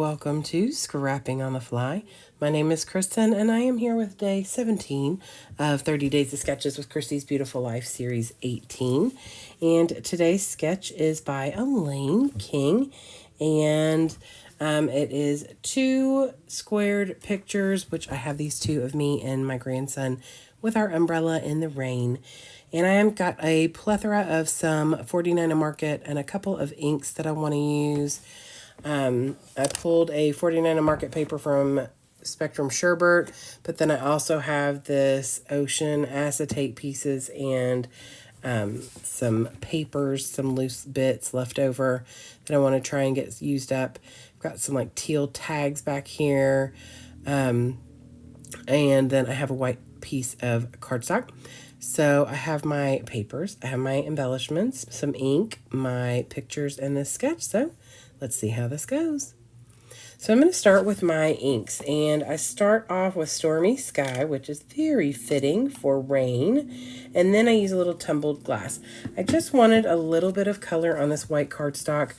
welcome to Scrapping on the Fly. My name is Kristen, and I am here with day 17 of 30 Days of Sketches with Christy's Beautiful Life Series 18. And today's sketch is by Elaine King, and it is 2 squared pictures, which I have these 2 of me and my grandson with our umbrella in the rain. And I have got a plethora of some 49 Market and a couple of inks that I want to use. I pulled a 49 Market paper from Spectrum Sherbert, but then I also have this ocean acetate pieces and some papers, some loose bits left over that I want to try and get used up. I've got some like teal tags back here, and then I have a white piece of cardstock. So I have my papers, I have my embellishments, some ink, my pictures, and this sketch. So let's see how this goes. So I'm going to start with my inks, and I start off with Stormy Sky, which is very fitting for rain, and then I use a little tumbled glass. I just wanted a little bit of color on this white cardstock,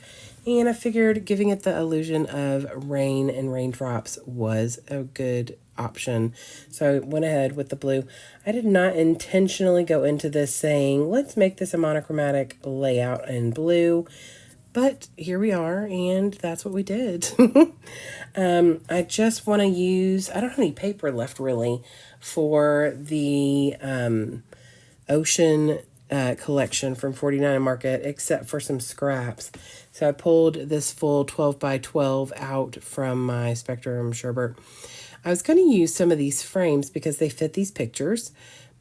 and I figured giving it the illusion of rain and raindrops was a good option. So I went ahead with the blue. I did not intentionally go into this saying, let's make this a monochromatic layout in blue. But here we are, and that's what we did. I just want to use, I don't have any paper left really for the ocean collection from 49 Market, except for some scraps. So I pulled this full 12 by 12 out from my Spectrum Sherbert. I was going to use some of these frames because they fit these pictures,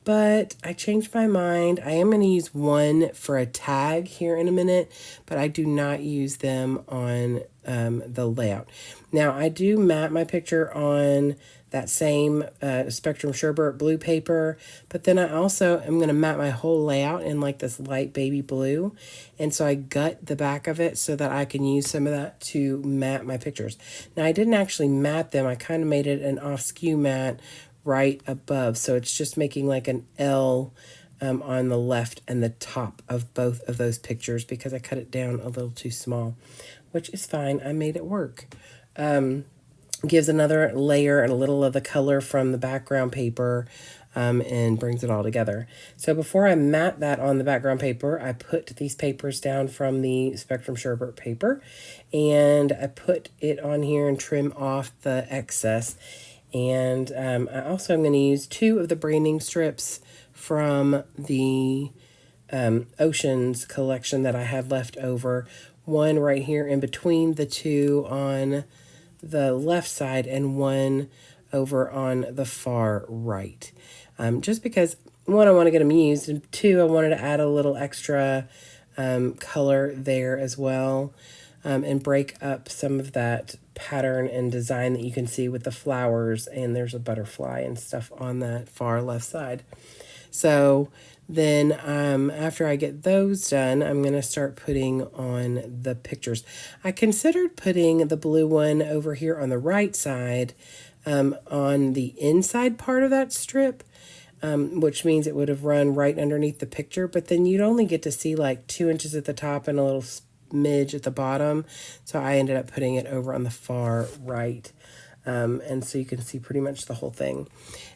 but I changed my mind. I am going to use one for a tag here in a minute, but I do not use them on the layout. Now, I do mat my picture on that same Spectrum Sherbert blue paper, but then I also am going to mat my whole layout in like this light baby blue, and so I gut the back of it so that I can use some of that to mat my pictures. Now, I didn't actually mat them. I kind of made it an off-skew mat right above, so it's just making like an L on the left and the top of both of those pictures because I cut it down a little too small, which is fine. I made it work. Gives another layer and a little of the color from the background paper, and brings it all together. So before I mat that on the background paper, I put these papers down from the Spectrum Sherbert paper, and I put it on here and trim off the excess. And I also am going to use 2 of the branding strips from the Oceans collection that I had left over. One right here in between the 2 on the left side, and one over on the far right. Just because, 1, I want to get them used, and 2, I wanted to add a little extra color there as well, and break up some of that pattern and design that you can see with the flowers, and there's a butterfly and stuff on that far left side. So then after I get those done, I'm going to start putting on the pictures. I considered putting the blue one over here on the right side on the inside part of that strip, which means it would have run right underneath the picture, but then you'd only get to see like 2 inches at the top and a little smidge at the bottom. So I ended up putting it over on the far right. And so you can see pretty much the whole thing.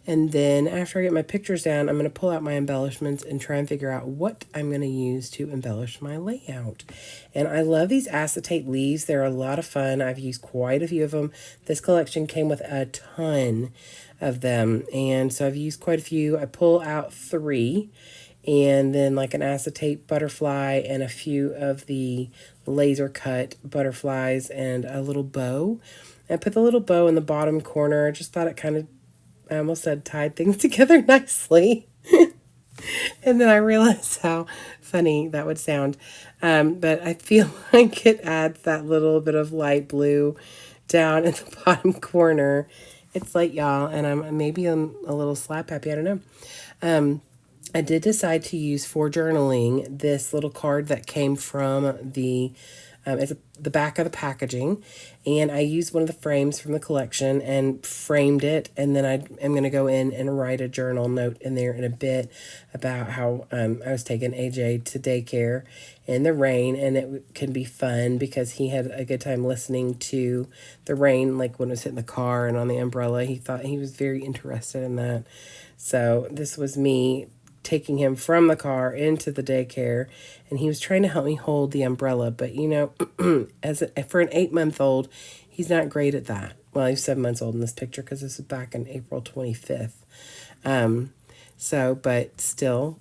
And then after I get my pictures down, I'm going to pull out my embellishments and try and figure out what I'm going to use to embellish my layout. And I love these acetate leaves. They're a lot of fun. I've used quite a few of them. This collection came with a ton of them, and so I've used quite a few. I pull out 3, and then like an acetate butterfly and a few of the laser cut butterflies and a little bow. I put the little bow in the bottom corner. I just thought it kind of, I almost said tied things together nicely. And then I realized how funny that would sound. But I feel like it adds that little bit of light blue down in the bottom corner. It's late, y'all, and I'm a little slap happy. I don't know. I did decide to use for journaling this little card that came from the as the back of the packaging. And I used one of the frames from the collection and framed it. And then I'm going to go in and write a journal note in there in a bit about how I was taking AJ to daycare in the rain. And it can be fun because he had a good time listening to the rain, like when it was hitting the car and on the umbrella. He was very interested in that. So this was me taking him from the car into the daycare, and he was trying to help me hold the umbrella. But for an 8-month-old, he's not great at that. Well, he's 7 months old in this picture because this is back in April 25th. But still,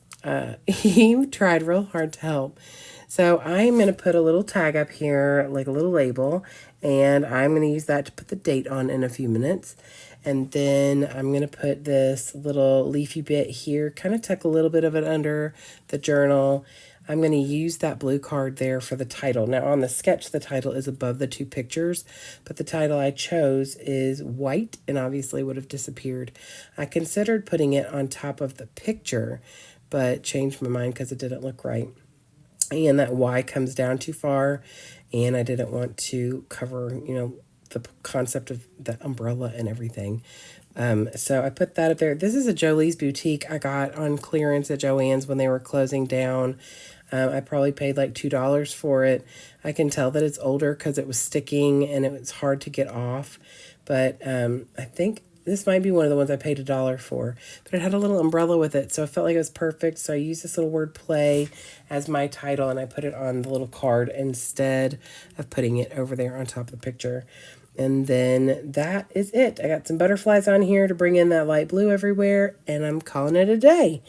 he tried real hard to help. So I'm going to put a little tag up here, like a little label, and I'm going to use that to put the date on in a few minutes. And then I'm going to put this little leafy bit here, kind of tuck a little bit of it under the journal. I'm going to use that blue card there for the title. Now on the sketch, the title is above the 2 pictures, but the title I chose is white and obviously would have disappeared. I considered putting it on top of the picture, but changed my mind because it didn't look right. And that Y comes down too far, and I didn't want to cover, the concept of the umbrella and everything. So I put that up there. This is a Jolie's Boutique I got on clearance at Joann's when they were closing down. I probably paid like $2 for it. I can tell that it's older because it was sticking and it was hard to get off. But I think this might be one of the ones I paid $1 for, but it had a little umbrella with it, so I felt like it was perfect. So I used this little word play as my title, and I put it on the little card instead of putting it over there on top of the picture. And then that is it. I got some butterflies on here to bring in that light blue everywhere, and I'm calling it a day.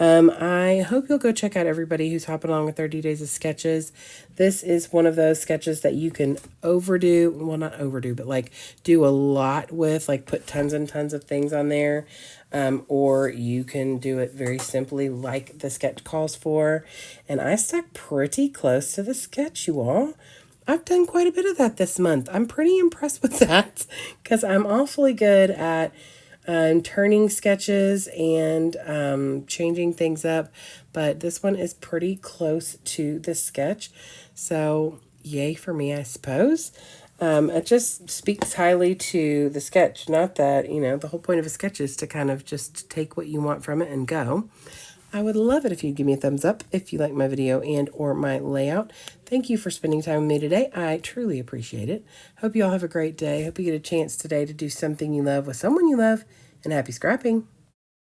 I hope you'll go check out everybody who's hopping along with 30 Days of Sketches. This is one of those sketches that you can overdo. Well, not overdo, but like do a lot with, like put tons and tons of things on there. Or you can do it very simply like the sketch calls for. And I stuck pretty close to the sketch, you all. I've done quite a bit of that this month. I'm pretty impressed with that because I'm awfully good at turning sketches and changing things up, but this one is pretty close to the sketch, so yay for me, I suppose. It just speaks highly to the sketch. Not that, the whole point of a sketch is to kind of just take what you want from it and go. I would love it if you'd give me a thumbs up if you like my video and or my layout. Thank you for spending time with me today. I truly appreciate it. Hope you all have a great day. Hope you get a chance today to do something you love with someone you love, and happy scrapping.